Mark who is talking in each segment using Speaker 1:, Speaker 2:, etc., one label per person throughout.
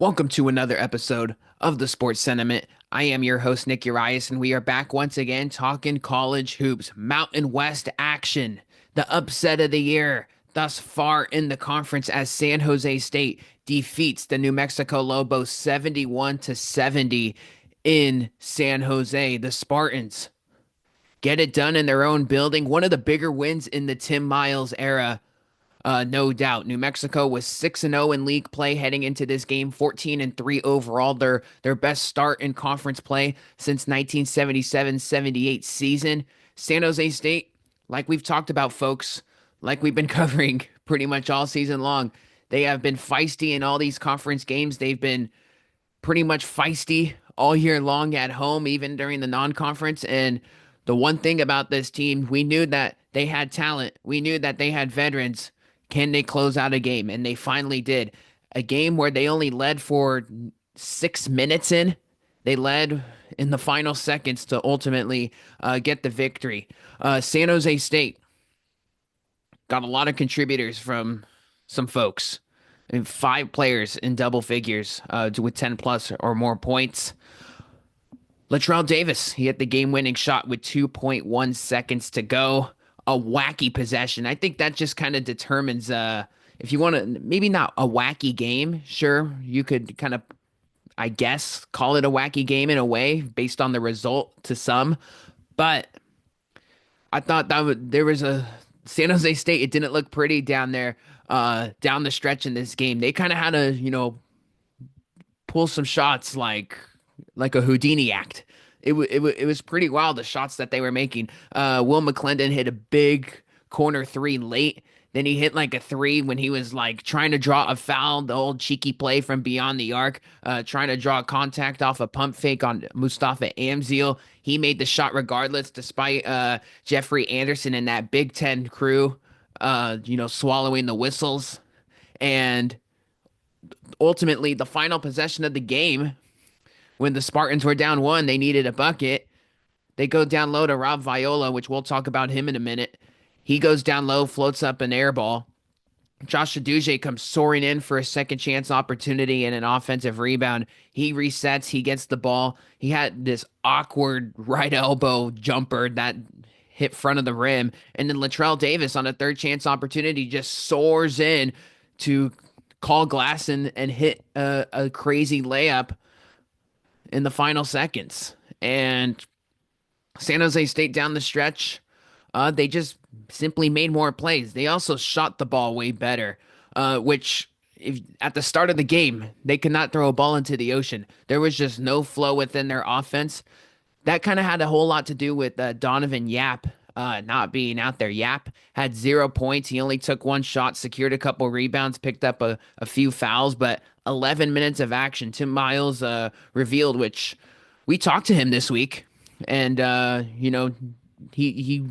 Speaker 1: Welcome to another episode of the Sports Sentiment. I am your host, Nick Urias, and we are back once again talking college hoops, Mountain West action, the upset of the year thus far in the conference as San Jose State defeats the New Mexico Lobos 71 to 70 in San Jose. The Spartans get it done in their own building. One of the bigger wins in the Tim Miles era. No doubt. New Mexico was 6-0 in league play heading into this game, 14-3 overall. Their best start in conference play since 1977-78 season. San Jose State, like we've talked about, folks, like we've been covering pretty much all season long, they have been feisty in all these conference games. They've been pretty much feisty all year long at home, even during the non-conference. And the one thing about this team, we knew that they had talent. We knew that they had veterans. Can they close out a game? And they finally did. A game where they only led for 6 minutes in. They led in the final seconds to ultimately get the victory. San Jose State got a lot of contributors from some folks. And 5 players in double figures with 10 plus or more points. Latrell Davis, he hit the game-winning shot with 2.1 seconds to go. A wacky possession. I think that just kind of determines if you want to, maybe not a wacky game. Sure, you could kind of, I guess, call it a wacky game in a way based on the result to some. But I thought there was a San Jose State. It didn't look pretty down there, down the stretch in this game. They kind of had to, pull some shots like a Houdini act. It was pretty wild, the shots that they were making. Will McClendon hit a big corner three late. Then he hit like a three when he was like trying to draw a foul, the old cheeky play from beyond the arc, trying to draw contact off a pump fake on Mustafa Amzil. He made the shot regardless, despite Jeffrey Anderson and that Big Ten crew, swallowing the whistles. And ultimately, the final possession of the game, when the Spartans were down one, they needed a bucket. They go down low to Rob Viola, which we'll talk about him in a minute. He goes down low, floats up an air ball. Josh Aduje comes soaring in for a second chance opportunity and an offensive rebound. He resets, he gets the ball. He had this awkward right elbow jumper that hit front of the rim. And then Latrell Davis on a third chance opportunity just soars in to call glass and hit a crazy layup in the final seconds. And San Jose State down the stretch, they just simply made more plays. They also shot the ball way better, which if, at the start of the game, they could not throw a ball into the ocean. There was just no flow within their offense. That kind of had a whole lot to do with Donavan Yap not being out there. Yap had 0 points. He only took one shot, secured a couple rebounds, picked up a few fouls, but 11 minutes of action. Tim Miles revealed, which we talked to him this week, and he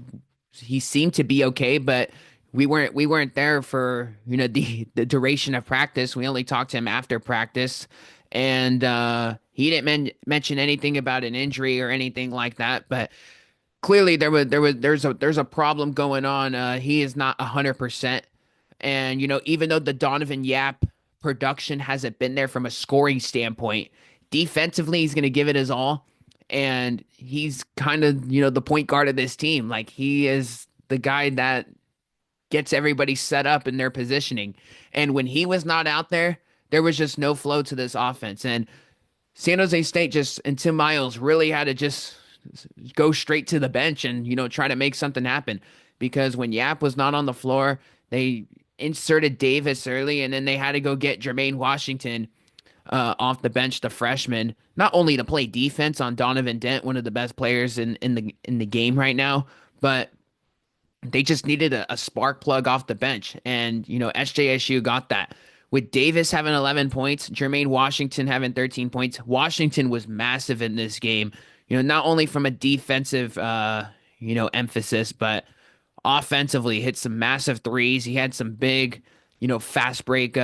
Speaker 1: he seemed to be okay, but we weren't there for the duration of practice. We only talked to him after practice, and he didn't mention anything about an injury or anything like that. But clearly there's a problem going on. He is not 100%, and even though the Donovan Yap production hasn't been there from a scoring standpoint, defensively he's going to give it his all. And he's kind of, the point guard of this team. Like, he is the guy that gets everybody set up in their positioning. And when he was not out there, there was just no flow to this offense. And San Jose State and Tim Miles really had to just go straight to the bench and, try to make something happen. Because when Yap was not on the floor, they inserted Davis early, and then they had to go get Jermaine Washington off the bench, the freshman, not only to play defense on Donovan Dent, one of the best players in the game right now, but they just needed a spark plug off the bench. And SJSU got that. With Davis having 11 points, Jermaine Washington having 13 points. Washington was massive in this game, not only from a defensive emphasis, but offensively hit some massive threes. He had some big, fast break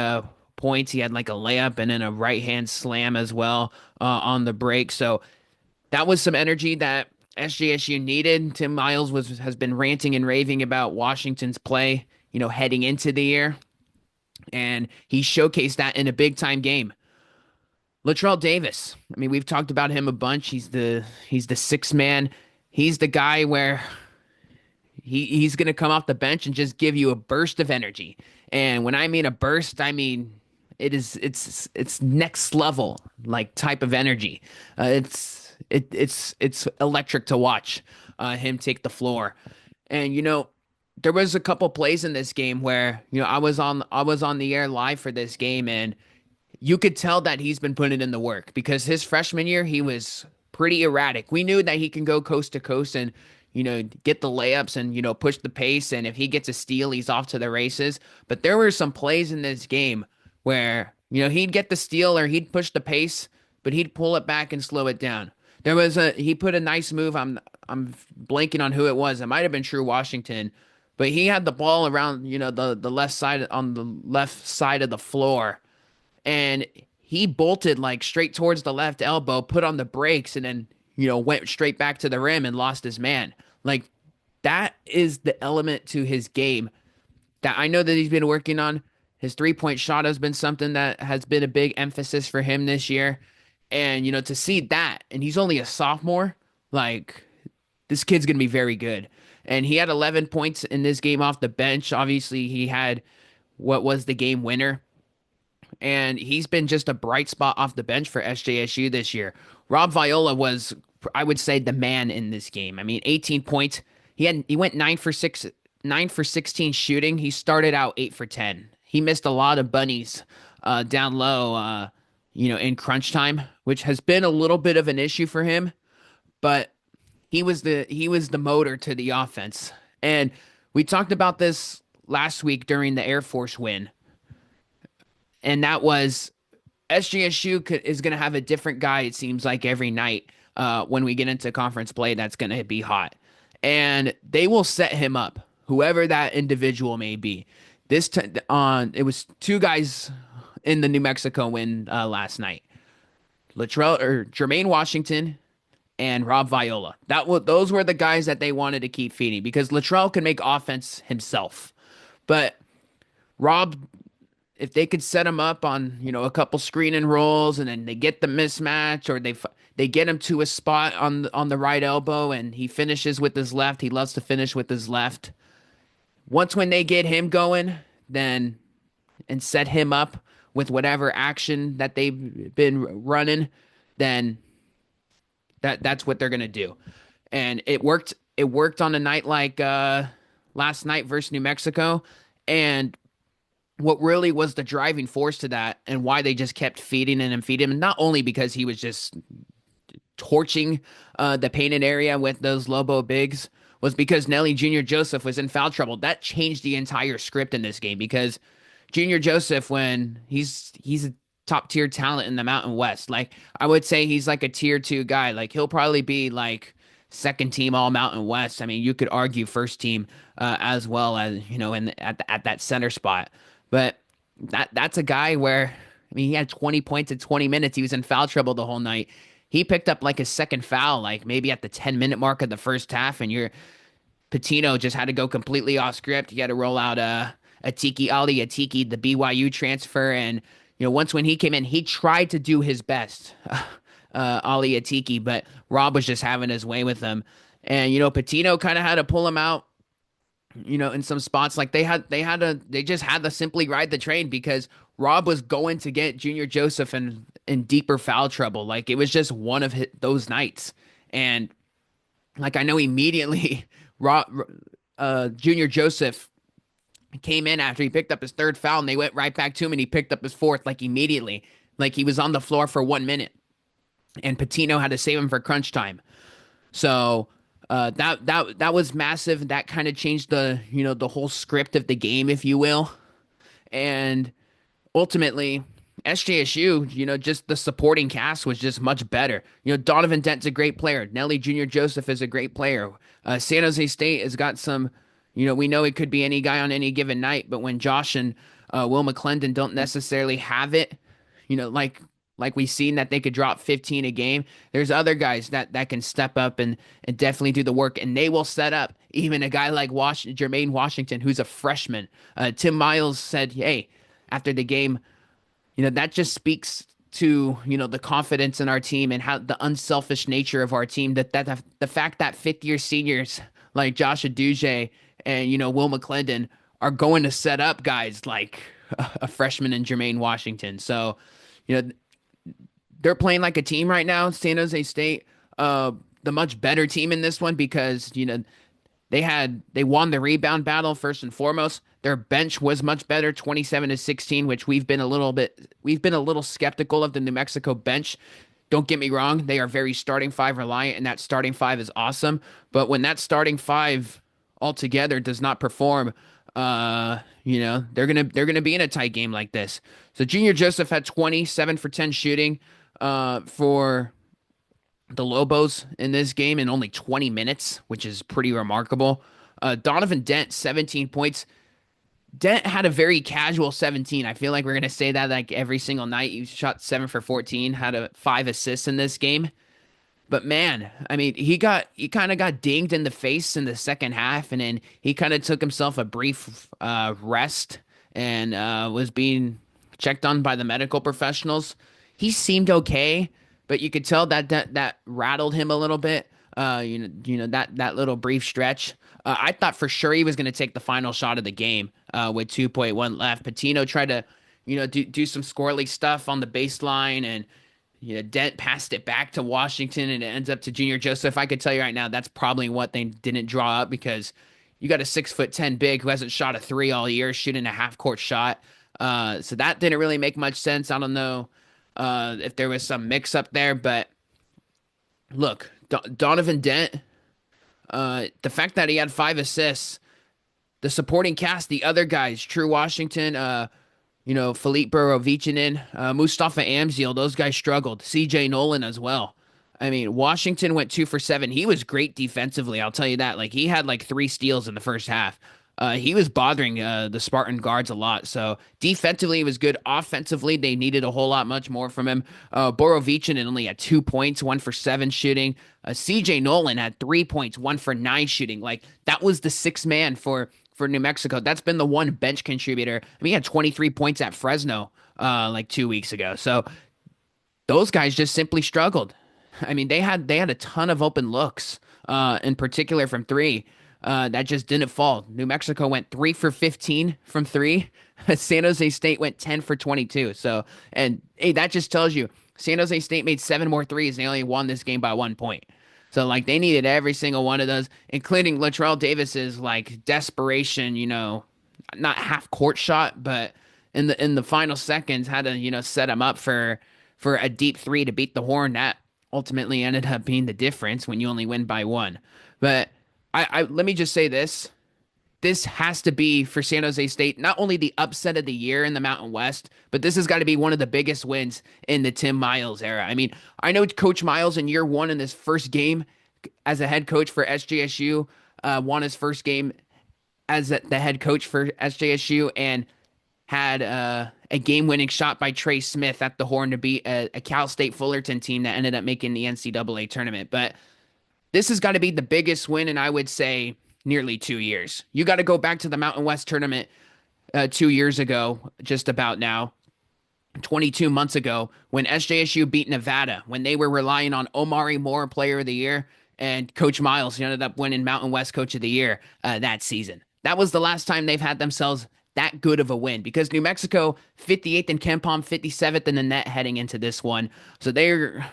Speaker 1: points. He had like a layup and then a right hand slam as well on the break. So that was some energy that SJSU needed. Tim Miles has been ranting and raving about Washington's play, heading into the year, and he showcased that in a big time game. Latrell Davis. I mean, we've talked about him a bunch. He's the sixth man. He's the guy where he's going to come off the bench and just give you a burst of energy. And when I mean a burst, I mean it's next level like type of energy. It's electric to watch him take the floor. And there was a couple plays in this game where I was on the air live for this game, and you could tell that he's been putting in the work because his freshman year, he was pretty erratic. We knew that he can go coast to coast and, get the layups and, push the pace. And if he gets a steal, he's off to the races. But there were some plays in this game where, he'd get the steal or he'd push the pace, but he'd pull it back and slow it down. He put a nice move. I'm blanking on who it was. It might have been True Washington, but he had the ball around, the left side on the left side of the floor, and he bolted like straight towards the left elbow, put on the brakes, and then went straight back to the rim and lost his man. Like that is the element to his game that I know that he's been working on. His 3-point shot has been something that has been a big emphasis for him this year. And to see that, and he's only a sophomore, like this kid's gonna be very good. And he had 11 points in this game off the bench. Obviously, he had what was the game winner, and he's been just a bright spot off the bench for SJSU this year. Rob Viola was, I would say, the man in this game. I mean, 18 points. He went 9 for 16 shooting. He started out 8 for 10. He missed a lot of bunnies down low, in crunch time, which has been a little bit of an issue for him. But he was the motor to the offense. And we talked about this last week during the Air Force win, and that was SJSU is going to have a different guy, it seems like, every night when we get into conference play that's going to be hot. And they will set him up, whoever that individual may be. It was two guys in the New Mexico win last night. Jermaine Washington and Rob Viola. Those were the guys that they wanted to keep feeding because Latrell can make offense himself. But Rob, if they could set him up on, a couple screen and rolls, and then they get the mismatch, or they get him to a spot on the right elbow and he finishes with his left. He loves to finish with his left. Once when they get him going, then and set him up with whatever action that they've been running, then that's what they're going to do. And it worked. It worked on a night like last night versus New Mexico. And what really was the driving force to that and why they just kept feeding him and feeding him, not only because he was just torching the painted area with those Lobo bigs, was because Nelly Jr. Joseph was in foul trouble. That changed the entire script in this game because Junior Joseph, when he's a top tier talent in the Mountain West, like I would say he's like a tier 2 guy. Like he'll probably be like second team all Mountain West. I mean, you could argue first team as well, as at that center spot. But that's a guy where, I mean, he had 20 points in 20 minutes. He was in foul trouble the whole night. He picked up like his second foul, like maybe at the 10-minute mark of the first half, and Patino just had to go completely off script. He had to roll out Ali Atiki, the BYU transfer, and once when he came in, he tried to do his best, Ali Atiki, but Rob was just having his way with him, and Patino kind of had to pull him out, in some spots. Like they just had to simply ride the train because Rob was going to get Junior Joseph in deeper foul trouble. Like it was just one of those nights, and like I know immediately, Junior Joseph came in after he picked up his third foul, and they went right back to him, and he picked up his fourth like immediately. Like he was on the floor for 1 minute, and Patino had to save him for crunch time. So that was massive. That kind of changed the whole script of the game, if you will. And ultimately, SJSU, just the supporting cast was just much better. Donovan Dent's a great player. Nelly Jr. Joseph is a great player. San Jose State has got some, we know it could be any guy on any given night, but when Josh and Will McClendon don't necessarily have it, like we've seen that they could drop 15 a game, there's other guys that can step up and definitely do the work, and they will set up even a guy like Jermaine Washington, who's a freshman. Tim Miles said, hey, after the game, that just speaks to the confidence in our team and how the unselfish nature of our team, that the fact that fifth year seniors like Josh Aduje and Will McClendon are going to set up guys like a freshman in Jermaine Washington. So you know they're playing like a team right now. San Jose State, the much better team in this one because they won the rebound battle first and foremost. Their bench was much better, 27-16, which we've been a little skeptical of the New Mexico bench. Don't get me wrong, they are very starting five reliant, and that starting five is awesome. But when that starting five altogether does not perform, they're gonna be in a tight game like this. So Junior Joseph had 27 for 10 shooting for the Lobos in this game in only 20 minutes, which is pretty remarkable. Donovan Dent, 17 points. Dent had a very casual 17. I feel like we're going to say that like every single night. He shot 7 for 14, had 5 assists in this game. But man, I mean, he kind of got dinged in the face in the second half, and then he kind of took himself a brief rest and was being checked on by the medical professionals. He seemed okay, but you could tell that rattled him a little bit. That little brief stretch. I thought for sure he was going to take the final shot of the game with 2.1 left. Patino tried to, do some squirrely stuff on the baseline, and Dent passed it back to Washington, and it ends up to Junior Joseph. I could tell you right now that's probably what they didn't draw up because you got a 6'10" big who hasn't shot a three all year, shooting a half court shot. So that didn't really make much sense. I don't know if there was some mix up there, but look, Donovan Dent, the fact that he had 5 assists, the supporting cast, the other guys, True Washington, Philippe Borovicinen, Mustafa Amzil, those guys struggled. CJ Nolan as well. I mean, Washington went 2 for 7. He was great defensively, I'll tell you that. Like, he had like 3 steals in the first half. He was bothering the Spartan guards a lot. So defensively, he was good. Offensively, they needed a whole lot much more from him. Borovicinen only had 2 points, 1 for 7 shooting. CJ Nolan had 3 points, 1 for 9 shooting. Like, that was the sixth man for New Mexico. That's been the one bench contributor. I mean, he had 23 points at Fresno like 2 weeks ago. So those guys just simply struggled. I mean, they had a ton of open looks, in particular from three. That just didn't fall. New Mexico went 3 for 15 from three. San Jose State went 10 for 22. So, and hey, that just tells you San Jose State made 7 more threes. They only won this game by 1 point. So, like, they needed every single one of those, including Latrell Davis's like desperation, not half court shot, but in the final seconds had to set him up for a deep three to beat the Horn. That ultimately ended up being the difference when you only win by 1. But I let me just say this. This has to be for San Jose State, not only the upset of the year in the Mountain West, but this has got to be one of the biggest wins in the Tim Miles era. I mean, I know Coach Miles in year 1 in this first game as a head coach for SJSU, won his first game as the head coach for SJSU and had a game-winning shot by Trey Smith at the Horn to beat a Cal State Fullerton team that ended up making the NCAA tournament. But this has got to be the biggest win in, I would say, nearly 2 years. You got to go back to the Mountain West tournament 2 years ago, just about now, 22 months ago, when SJSU beat Nevada, when they were relying on Omari Moore, Player of the Year, and Coach Miles ended up winning Mountain West Coach of the Year that season. That was the last time they've had themselves that good of a win because New Mexico 58th in KenPom, 57th in the net heading into this one. So they're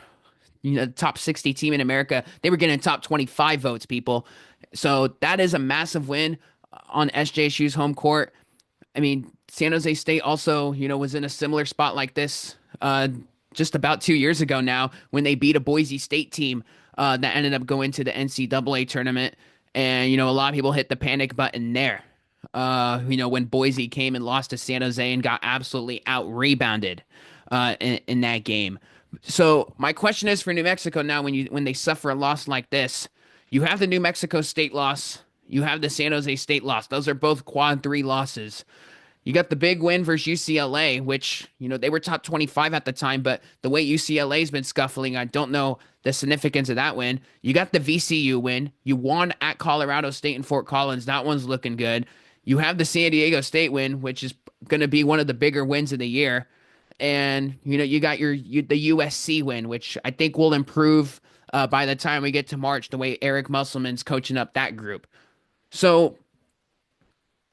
Speaker 1: top 60 team in America. They were getting top 25 votes, people. So that is a massive win on SJSU's home court. I mean, San Jose State also, was in a similar spot like this just about 2 years ago now when they beat a Boise State team that ended up going to the NCAA tournament. And, a lot of people hit the panic button there. When Boise came and lost to San Jose and got absolutely out-rebounded in that game. So my question is for New Mexico now, when they suffer a loss like this, you have the New Mexico State loss, you have the San Jose State loss. Those are both quad 3 losses. You got the big win versus UCLA, which, they were top 25 at the time, but the way UCLA's been scuffling, I don't know the significance of that win. You got the VCU win. You won at Colorado State and Fort Collins. That one's looking good. You have the San Diego State win, which is going to be one of the bigger wins of the year. and you got the USC win, which I think will improve by the time we get to March, the way Eric Musselman's coaching up that group. So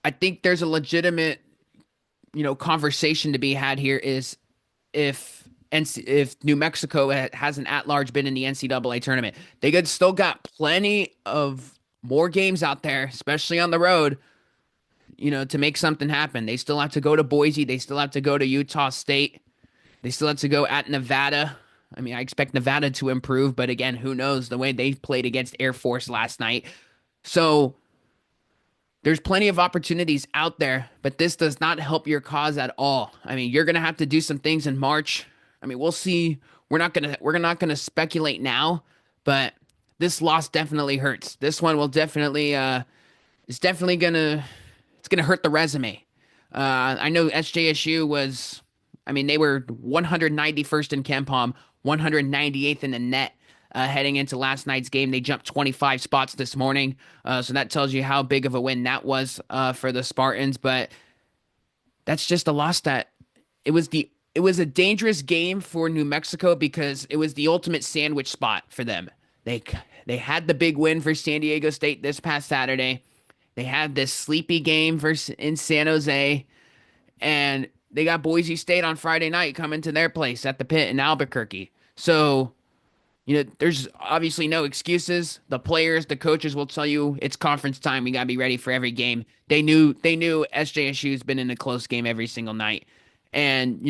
Speaker 1: I think there's a legitimate conversation to be had here is if New Mexico has an at-large bid in the NCAA tournament. They could still got plenty of more games out there, especially on the road, to make something happen. They still have to go to Boise. They still have to go to Utah State. They still have to go at Nevada. I mean, I expect Nevada to improve, but again, who knows the way they played against Air Force last night. So there's plenty of opportunities out there, but this does not help your cause at all. I mean, you're going to have to do some things in March. I mean, we'll see. We're not going to speculate now, but this loss definitely hurts. This one will definitely is definitely going to it's going to hurt the resume. I know SJSU was, I mean, they were 191st in KenPom, 198th in the net heading into last night's game. They jumped 25 spots this morning. So that tells you how big of a win that was for the Spartans. But that's just a loss that it was a dangerous game for New Mexico because it was the ultimate sandwich spot for them. They they had the big win for San Diego State this past Saturday. They had this sleepy game versus in San Jose, and they got Boise State on Friday night coming to their place at the Pit in Albuquerque. So, there's obviously no excuses. The players, the coaches will tell you it's conference time. We got to be ready for every game. They knew SJSU's been in a close game every single night. And,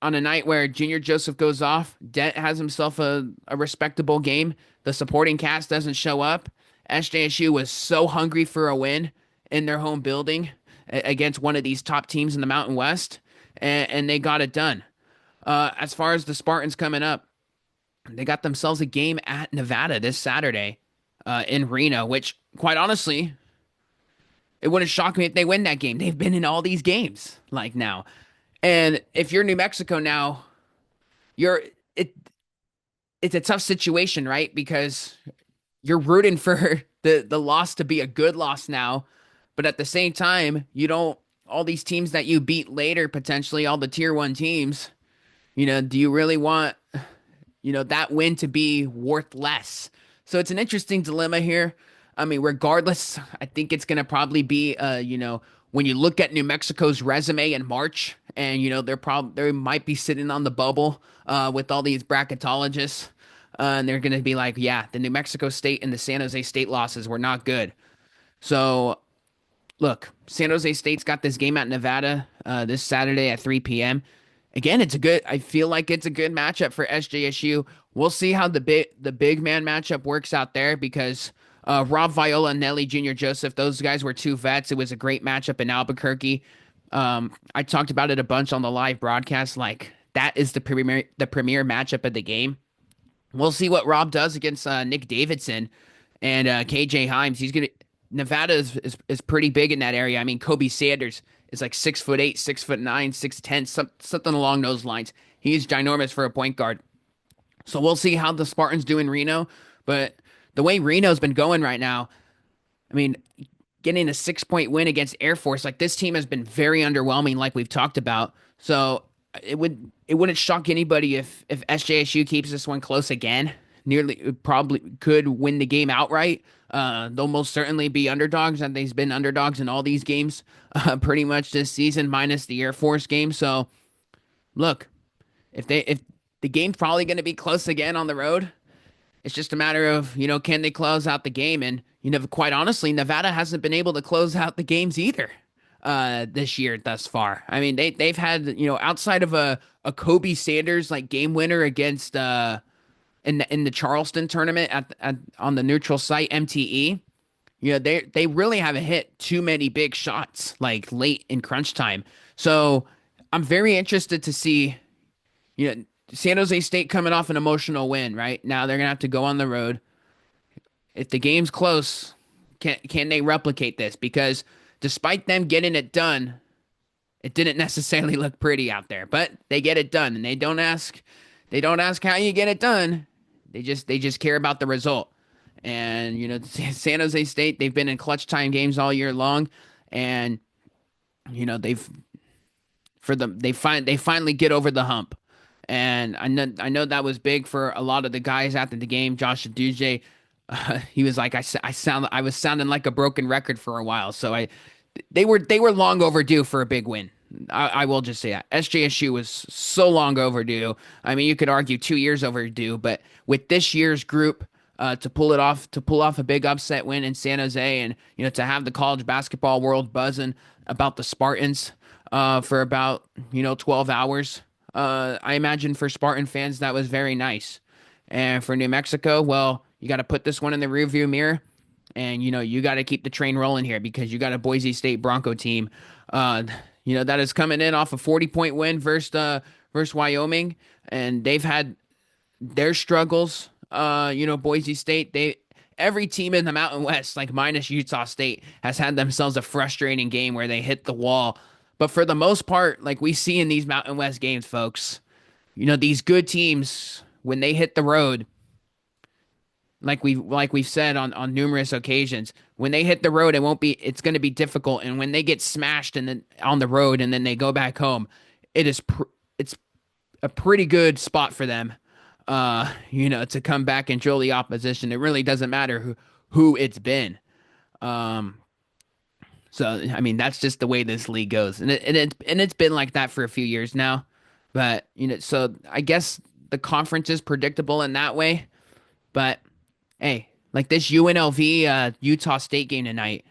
Speaker 1: on a night where Junior Joseph goes off, Dent has himself a respectable game. The supporting cast doesn't show up. SJSU was so hungry for a win in their home building against one of these top teams in the Mountain West, and they got it done. As far as the Spartans coming up, they got themselves a game at Nevada this Saturday in Reno, which, quite honestly, it wouldn't shock me if they win that game. They've been in all these games like now. And if you're New Mexico now, you're it. It's a tough situation, right? Because you're rooting for the loss to be a good loss now, but at the same time, you don't all these teams that you beat later, potentially all the tier one teams, do you really want that win to be worth less? So it's an interesting dilemma here. I mean, regardless, I think it's going to probably be, when you look at New Mexico's resume in March, and they might be sitting on the bubble with all these bracketologists, and they're going to be like, yeah, the New Mexico State and the San Jose State losses were not good. So look, San Jose State's got this game at Nevada this Saturday at 3 p.m. Again, I feel like it's a good matchup for SJSU. We'll see how the big man matchup works out there because Rob Viola and Nelly Jr. Joseph, those guys were two vets. It was a great matchup in Albuquerque. I talked about it a bunch on the live broadcast. Like, that is the premier matchup of the game. We'll see what Rob does against Nick Davidson and KJ Himes. Nevada is pretty big in that area. I mean, Kobe Sanders is like 6'8", 6'9", 6'10", something along those lines. He's ginormous for a point guard. So we'll see how the Spartans do in Reno. But the way Reno's been going right now, I mean, getting a 6-point win against Air Force, like, this team has been very underwhelming, like we've talked about. So it wouldn't shock anybody if SJSU keeps this one close again. Probably could win the game outright. They'll most certainly be underdogs, and they've been underdogs in all these games pretty much this season, minus the Air Force game. So, look, if the game's probably going to be close again on the road, it's just a matter of can they close out the game? And quite honestly, Nevada hasn't been able to close out the games either this year thus far. I mean, they've had outside of a Kobe Sanders like game winner against in the Charleston tournament on the neutral site MTE. They really haven't hit too many big shots like late in crunch time. So I'm very interested to see San Jose State coming off an emotional win. Right now they're gonna have to go on the road. If the game's close, can they replicate this? Because despite them getting it done, it didn't necessarily look pretty out there. But they get it done, and they don't ask how you get it done. They just care about the result. And San Jose State, they've been in clutch time games all year long, and they've for them. They finally get over the hump. And I know that was big for a lot of the guys after the game. Josh Aduje, he was like, I was sounding like a broken record for a while. So they were long overdue for a big win. I will just say that SJSU was so long overdue. I mean, you could argue 2 years overdue, but with this year's group, to pull off a big upset win in San Jose, and to have the college basketball world buzzing about the Spartans, for about 12 hours. I imagine for Spartan fans that was very nice, and for New Mexico, well, you got to put this one in the rearview mirror. And you got to keep the train rolling here because you got a Boise State Bronco team, that is coming in off a 40-point win versus Wyoming, and they've had their struggles. Boise State, every team in the Mountain West, like minus Utah State, has had themselves a frustrating game where they hit the wall. But for the most part, like we see in these Mountain West games, folks, these good teams when they hit the road, like we've said on numerous occasions, when they hit the road, it's going to be difficult, and when they get smashed and then on the road and then they go back home, it's a pretty good spot for them, to come back and drill the opposition. It really doesn't matter who it's been. um so I mean, that's just the way this league goes, and it's been like that for a few years now. But so I guess the conference is predictable in that way. But hey, like this UNLV Utah State game tonight.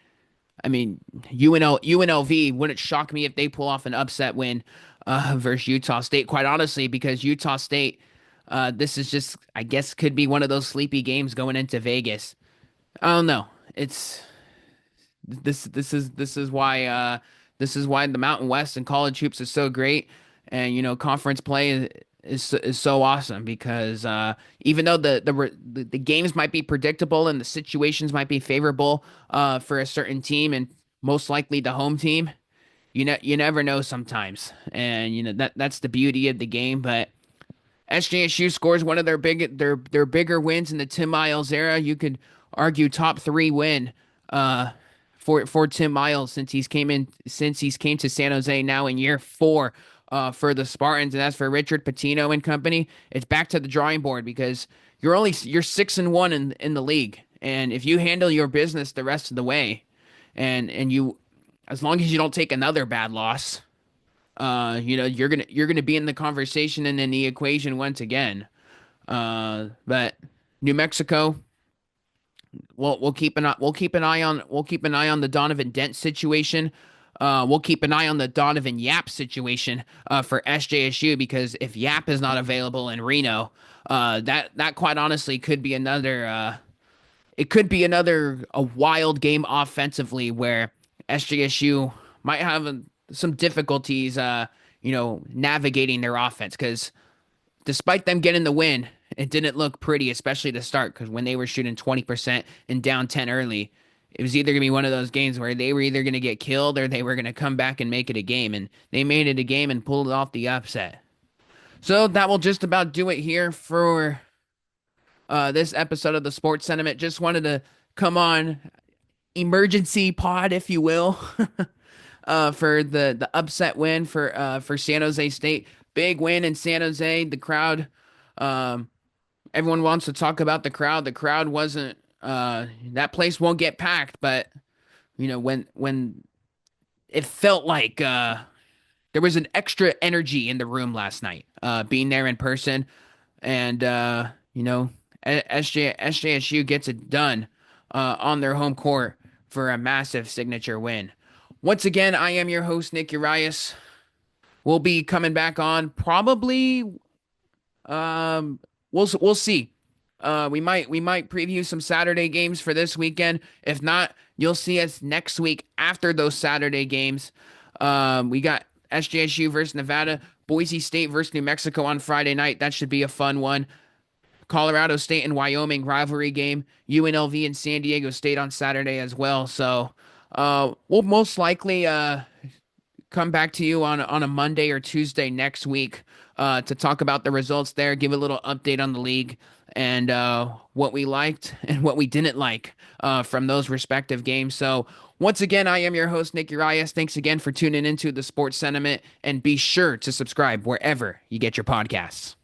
Speaker 1: I mean, UNLV wouldn't shock me if they pull off an upset win versus Utah State. Quite honestly, because Utah State, this is just, I guess, could be one of those sleepy games going into Vegas. I don't know. It's this is why the Mountain West and college hoops is so great, and conference play is so awesome because even though the games might be predictable and the situations might be favorable for a certain team, and most likely the home team, you never know sometimes, and that's the beauty of the game. But SJSU scores one of their bigger wins in the Tim Miles era. You could argue top three win uh, for Tim Miles since he's came to San Jose now in year four for the Spartans. And as for Richard Pitino and company, it's back to the drawing board because you're 6-1 in the league, and if you handle your business the rest of the way, and you, as long as you don't take another bad loss, you're gonna be in the conversation and in the equation once again. But New Mexico, we'll keep an eye on the Donovan Dent situation. We'll keep an eye on the Donavan Yap situation for SJSU, because if Yap is not available in Reno, that quite honestly could be another a wild game offensively where SJSU might have some difficulties navigating their offense, because despite them getting the win, it didn't look pretty, especially to start, because when they were shooting 20% and down 10 early, it was either going to be one of those games where they were either going to get killed or they were going to come back and make it a game. And they made it a game and pulled off the upset. So that will just about do it here for this episode of the Sports Sentiment. Just wanted to come on, emergency pod, if you will, for the upset win for San Jose State. Big win in San Jose. The crowd, everyone wants to talk about the crowd. The crowd wasn't. That place won't get packed, but when it felt like there was an extra energy in the room last night, being there in person, and SJSU gets it done on their home court for a massive signature win. Once again, I am your host, Nick Urias. We'll be coming back on probably. We'll see. We might preview some Saturday games for this weekend. If not, you'll see us next week after those Saturday games. We got SJSU versus Nevada, Boise State versus New Mexico on Friday night. That should be a fun one. Colorado State and Wyoming rivalry game. UNLV and San Diego State on Saturday as well. So we'll most likely come back to you on a Monday or Tuesday next week to talk about the results there, give a little update on the league and what we liked and what we didn't like from those respective games. So, once again, I am your host, Nick Urias. Thanks again for tuning into the Sports Sentiment, and be sure to subscribe wherever you get your podcasts.